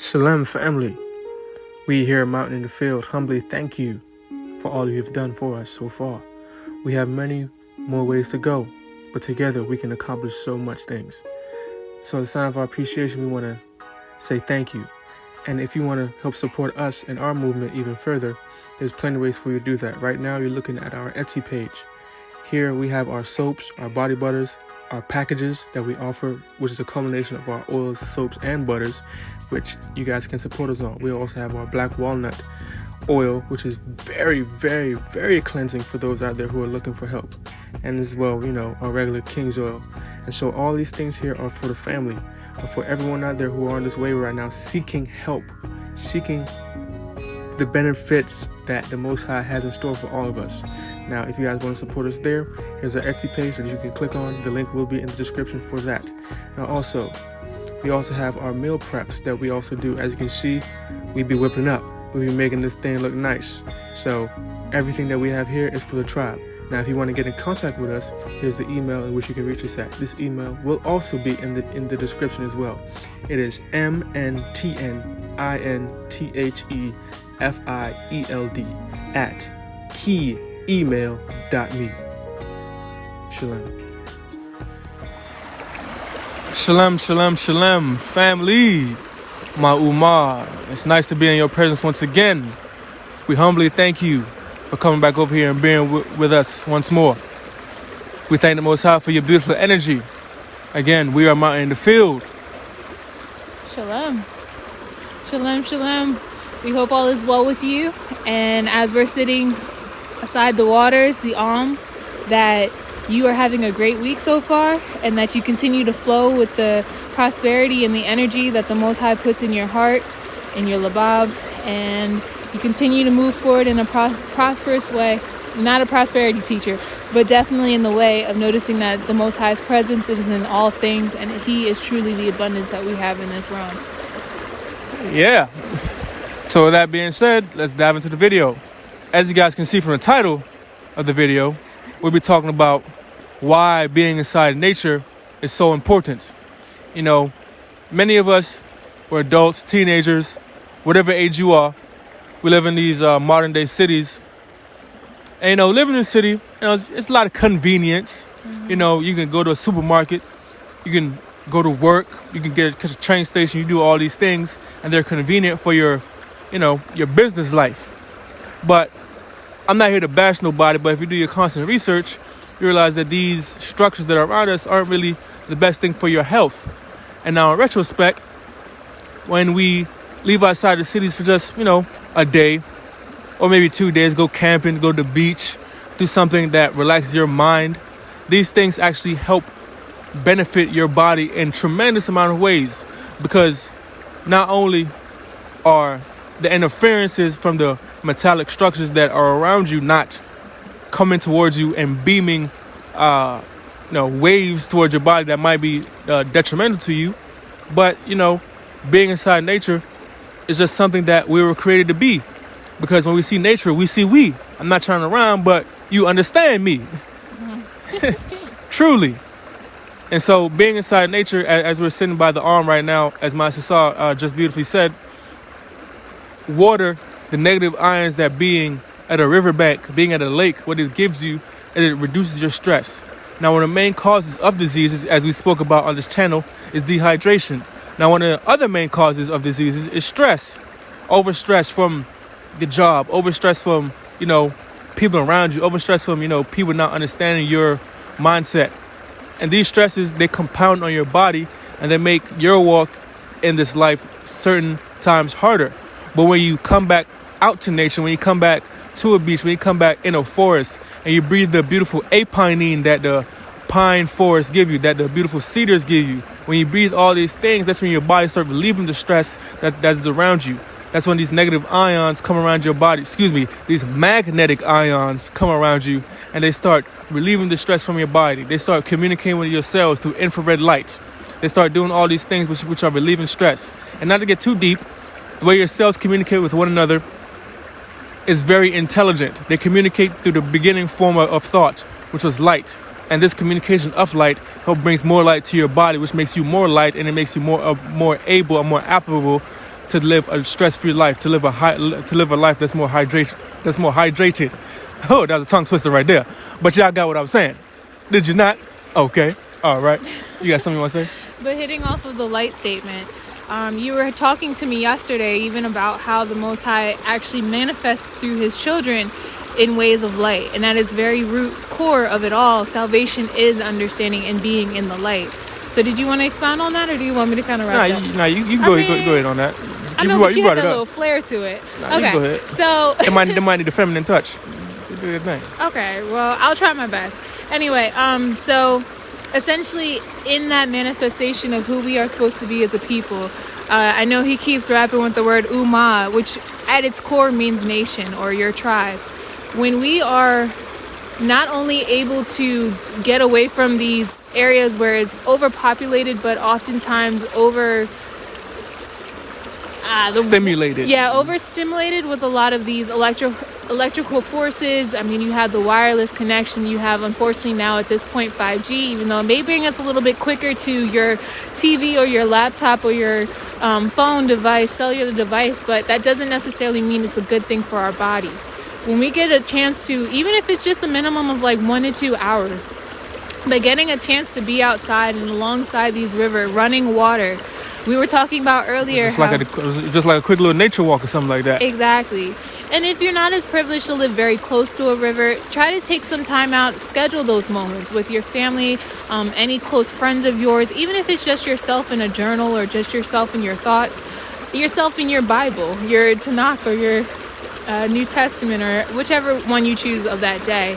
Shalom family, we here at Mountain in the Field humbly thank you for all you've done for us so far. We have many more ways to go, but together we can accomplish so much things. So as a sign of our appreciation, we want to say thank you. And if you want to help support us and our movement even further, there's plenty of ways for you to do that. Right now you're looking at our Etsy page. Here we have our soaps, our body butters, our packages that we offer, which is a culmination of our oils, soaps, and butters, which you guys can support us on. We also have our black walnut oil, which is very, very, very cleansing for those out there who are looking for help. And as well, our regular King's oil. And so all these things here are for the family, are for everyone out there who are on this way right now, seeking help, seeking the benefits that the Most High has in store for all of us. Now, if you guys want to support us there, here's our Etsy page that you can click on. The link will be in the description for that. Now, we also have our meal preps that we also do. As you can see, we be whipping up. We be making this thing look nice. So everything that we have here is for the tribe. Now, if you want to get in contact with us, here's the email in which you can reach us at. This email will also be in the description as well. It is mntninthield@keyemail.me. Shalom. Shalom, shalom, shalom, family. Ma'umar. It's nice to be in your presence once again. We humbly thank you for coming back over here and being with us once more. We thank the Most High for your beautiful energy. Again, we are Mountain in the Field. Shalom. Shalom, shalom. We hope all is well with you. And as we're sitting aside the waters, the that you are having a great week so far, and that you continue to flow with the prosperity and the energy that the Most High puts in your heart, in your labab, and you continue to move forward in a prosperous way. Not a prosperity teacher, but definitely in the way of noticing that the Most High's presence is in all things, and He is truly the abundance that we have in this realm. Yeah. So with that being said, let's dive into the video. As you guys can see from the title of the video, we'll be talking about why being inside nature is so important. Many of us, we're adults, teenagers, whatever age you are, we live in these modern day cities. And living in a city, it's a lot of convenience. Mm-hmm. You can go to a supermarket, you can go to work, you can catch a train station, you do all these things, and they're convenient for your business life. But I'm not here to bash nobody, but if you do your constant research, you realize that these structures that are around us aren't really the best thing for your health. And now in retrospect, when we leave outside the cities for just, a day or maybe 2 days, go camping, go to the beach, do something that relaxes your mind, these things actually help benefit your body in tremendous amount of ways, because not only are the interferences from the metallic structures that are around you not coming towards you and beaming waves towards your body that might be detrimental to you, but being inside nature is just something that we were created to be, because when we see nature, we see we. I'm not trying to rhyme, but you understand me. Mm-hmm. Truly. And so being inside nature, as we're sitting by the arm right now, as Master Saw just beautifully said, water, the negative ions that being at a riverbank, being at a lake, what it gives you, and it reduces your stress. Now, one of the main causes of diseases, as we spoke about on this channel, is dehydration. Now, one of the other main causes of diseases is stress. Overstress from the job, overstress from, people around you, overstress from, people not understanding your mindset. And these stresses, they compound on your body, and they make your walk in this life certain times harder. But when you come back out to nature, when you come back to a beach, when you come back in a forest, and you breathe the beautiful apenine that the pine forests give you, that the beautiful cedars give you, when you breathe all these things, that's when your body starts relieving the stress that is around you. That's when these negative ions come around your body, these magnetic ions come around you, and they start relieving the stress from your body. They start communicating with your cells through infrared light. They start doing all these things which are relieving stress. And not to get too deep, the way your cells communicate with one another is very intelligent. They communicate through the beginning form of thought, which was light. And this communication of light brings more light to your body, which makes you more light, and it makes you more able and more applicable to live a stress-free life, to live a life that's more hydrated. Oh, that was a tongue twister right there. But y'all got what I was saying. Did you not? Okay. All right. You got something you want to say? But hitting off of the light statement, you were talking to me yesterday even about how the Most High actually manifests through his children in ways of light. And at its very root core of it all, salvation is understanding and being in the light. So did you want to expound on that, or do you want me to kind of wrap it up? You can go ahead on that. I know, but you had that little flair to it. Nah, okay, you go ahead. So it might need a feminine touch. Do your thing. Okay, well, I'll try my best. Anyway, so essentially in that manifestation of who we are supposed to be as a people, I know he keeps rapping with the word Ummah, which at its core means nation or your tribe. When we are not only able to get away from these areas where it's overpopulated, but oftentimes stimulated. Yeah, overstimulated with a lot of these electrical forces. I mean, you have the wireless connection. You have, unfortunately, now at this point, 5G, even though it may bring us a little bit quicker to your TV or your laptop or your phone device, cellular device, but that doesn't necessarily mean it's a good thing for our bodies. When we get a chance to, even if it's just a minimum of like 1 to 2 hours, but getting a chance to be outside and alongside these rivers, running water. We were talking about earlier just like a quick little nature walk or something like that. Exactly. And if you're not as privileged to live very close to a river, try to take some time out, schedule those moments with your family, any close friends of yours, even if it's just yourself in a journal or just yourself in your thoughts, yourself in your Bible, your Tanakh or your New Testament or whichever one you choose of that day.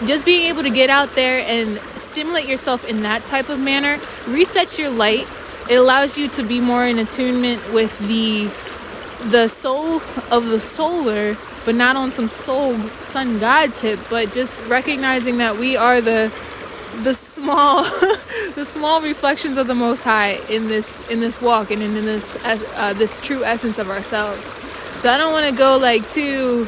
Just being able to get out there and stimulate yourself in that type of manner resets your light. It allows you to be more in attunement with the soul of the solar, but not on some sun god tip, but just recognizing that we are the small the small reflections of the Most High in this walk and in this true essence of ourselves. So I don't want to go like too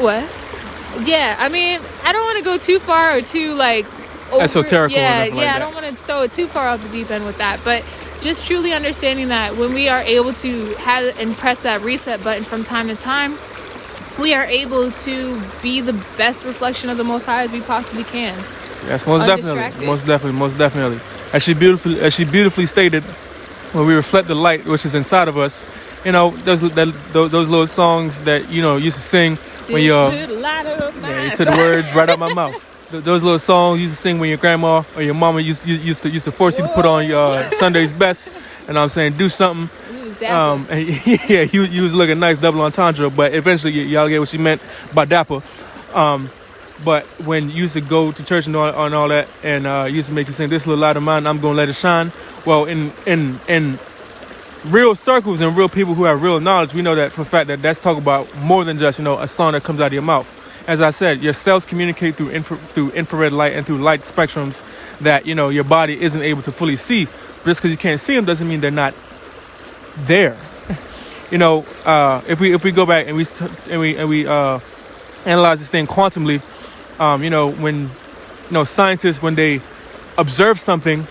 what? Yeah, I mean, I don't want to go too far or too like over, esoteric. I don't want to throw it too far off the deep end with that, but just truly understanding that when we are able to have and press that reset button from time to time, we are able to be the best reflection of the Most High as we possibly can. Yes, most definitely. As she beautifully stated, when we reflect the light which is inside of us, you know, those little songs that you used to sing when you took the words right out my mouth. Those little songs you used to sing when your grandma or your mama used to force you to put on your Sunday's best, and I'm saying do something. And you was looking nice, double entendre, but eventually y'all get what she meant by dapper. But when you used to go to church and all that, and used to make you sing this little light of mine, I'm gonna let it shine. Well, in real circles and real people who have real knowledge, we know that for a fact that that's talking about more than just a song that comes out of your mouth. As I said, your cells communicate through infrared light and through light spectrums that your body isn't able to fully see. But just because you can't see them doesn't mean they're not there. If we go back and we analyze this thing quantumly, when scientists, when they observe something,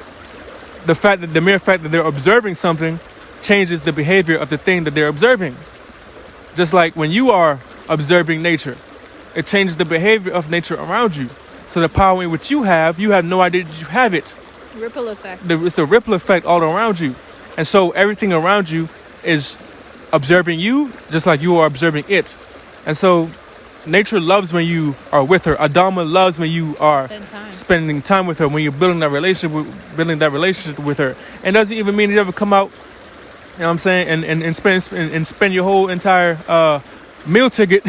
the mere fact that they're observing something changes the behavior of the thing that they're observing. Just like when you are observing nature, it changes the behavior of nature around you. So the power in which you have no idea that you have it. Ripple effect. It's the ripple effect all around you. And so everything around you is observing you just like you are observing it. And so nature loves when you are with her. Adama loves when you are spending time with her, when you're building that relationship with her. And it doesn't even mean you ever come out, you know what I'm saying, and spend your whole entire meal ticket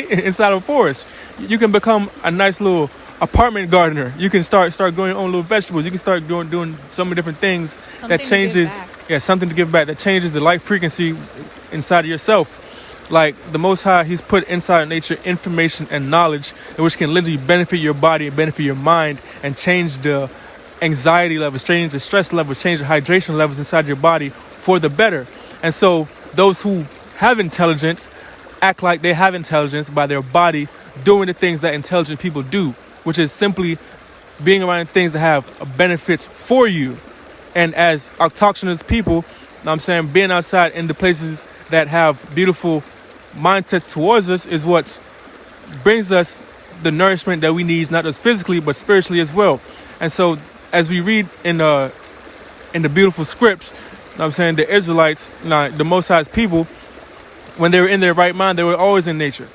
inside of a forest. You can become a nice little apartment gardener. You can start growing your own little vegetables. You can start doing so many different things that changes something to give back, that changes the light frequency inside of yourself. Like the Most High, he's put inside nature information and knowledge which can literally benefit your body and benefit your mind and change the anxiety levels, change the stress levels, change the hydration levels inside your body for the better. And so those who have intelligence act like they have intelligence by their body doing the things that intelligent people do, which is simply being around things that have benefits for you And as autochthonous people, you know what I'm saying, being outside in the places that have beautiful mindsets towards us is what brings us the nourishment that we need, not just physically, but spiritually as well. And so as we read in the beautiful scripts, you know what I'm saying, the Israelites, the Most High's people, when they were in their right mind, they were always in nature.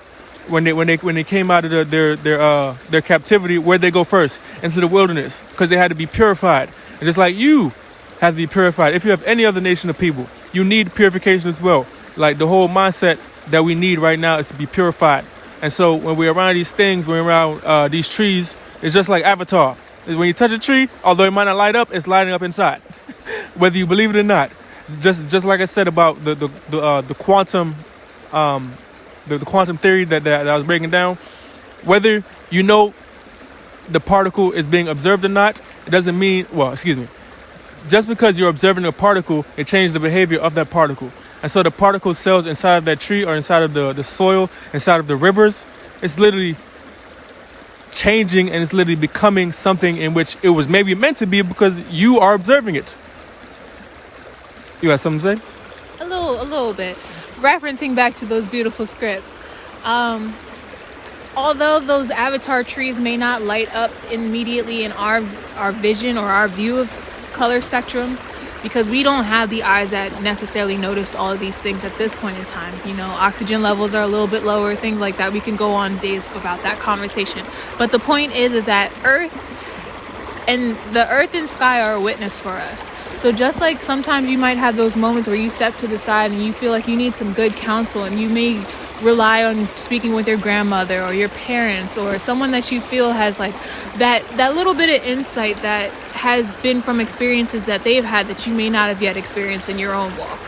When they came out of their captivity, where'd they go first? Into the wilderness, because they had to be purified. And just like you have to be purified, if you have any other nation of people, you need purification as well. Like the whole mindset that we need right now is to be purified. And so when we're around these things, when we're around these trees, it's just like Avatar. When you touch a tree, although it might not light up, it's lighting up inside, whether you believe it or not. Just like I said about the quantum. The quantum theory that I was breaking down, whether you know the particle is being observed or not, it doesn't mean, just because you're observing a particle, it changes the behavior of that particle. And so the particle cells inside of that tree or inside of the soil, inside of the rivers, it's literally changing and it's literally becoming something in which it was maybe meant to be because you are observing it. You got something to say? A little bit. Referencing back to those beautiful scripts, although those avatar trees may not light up immediately in our vision or our view of color spectrums, because we don't have the eyes that necessarily noticed all of these things at this point in time. You know, oxygen levels are a little bit lower, things like that. We can go on days about that conversation. But the point is that the earth and sky are a witness for us. So just like sometimes you might have those moments where you step to the side and you feel like you need some good counsel, and you may rely on speaking with your grandmother or your parents or someone that you feel has like that little bit of insight that has been from experiences that they've had that you may not have yet experienced in your own walk.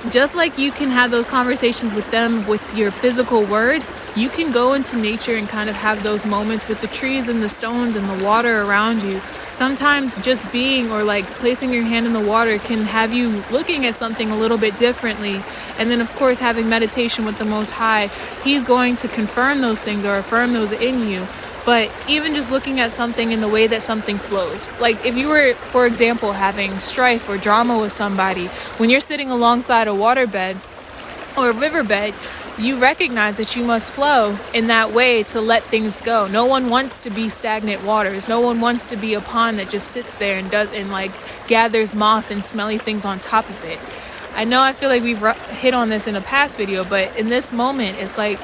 Just like you can have those conversations with them with your physical words, you can go into nature and kind of have those moments with the trees and the stones and the water around you. Sometimes just being or like placing your hand in the water can have you looking at something a little bit differently. And then, of course, having meditation with the Most High, He's going to confirm those things or affirm those in you. But even just looking at something in the way that something flows. Like if you were, for example, having strife or drama with somebody, when you're sitting alongside a waterbed or a riverbed, you recognize that you must flow in that way to let things go. No one wants to be stagnant waters. No one wants to be a pond that just sits there and gathers moth and smelly things on top of it. I feel like we've hit on this in a past video, but in this moment, it's like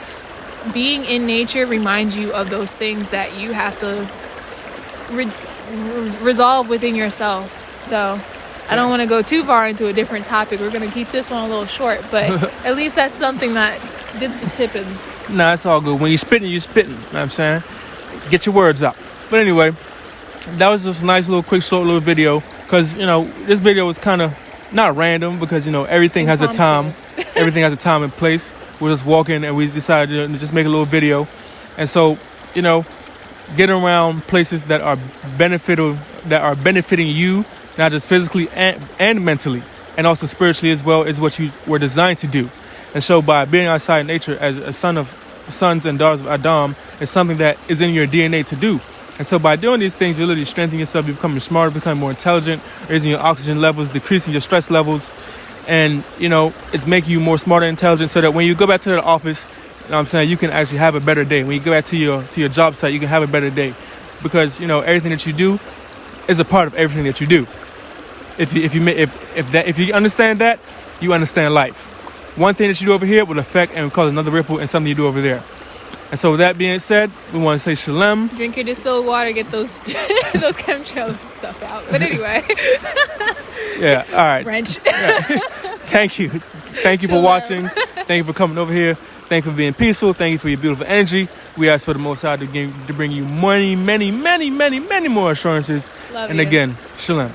being in nature reminds you of those things that you have to resolve within yourself. So I don't want to go too far into a different topic. We're going to keep this one a little short, but at least that's something that dips a tip in. Nah, it's all good. When you're spitting, you know what I'm saying? Get your words out. But anyway, that was just a nice little quick short little video, because, this video was kind of not random, because, everything has a time. Everything has a time and place. We're just walking and we decided to just make a little video. And so, getting around places that are benefiting you, not just physically and mentally, and also spiritually as well, is what you were designed to do. And so by being outside nature as a sons and daughters of Adam, is something that is in your DNA to do. And so by doing these things, you're literally strengthening yourself, you're becoming smarter, becoming more intelligent, raising your oxygen levels, decreasing your stress levels. And, it's making you more smarter and intelligent, so that when you go back to the office, you can actually have a better day. When you go back to your job site, you can have a better day. Because, everything that you do is a part of everything that you do. If you understand that, you understand life. One thing that you do over here will affect and cause another ripple in something you do over there. And so with that being said, we want to say shalom. Drink your distilled water, get those those chemtrails and stuff out. But anyway. Yeah, all right. Wrench. Yeah. Thank you. Thank you for watching. Thank you for coming over here. Thank you for being peaceful. Thank you for your beautiful energy. We ask for the Most High to bring you many, many, many, many, many more assurances. Love and you. Again, shalom.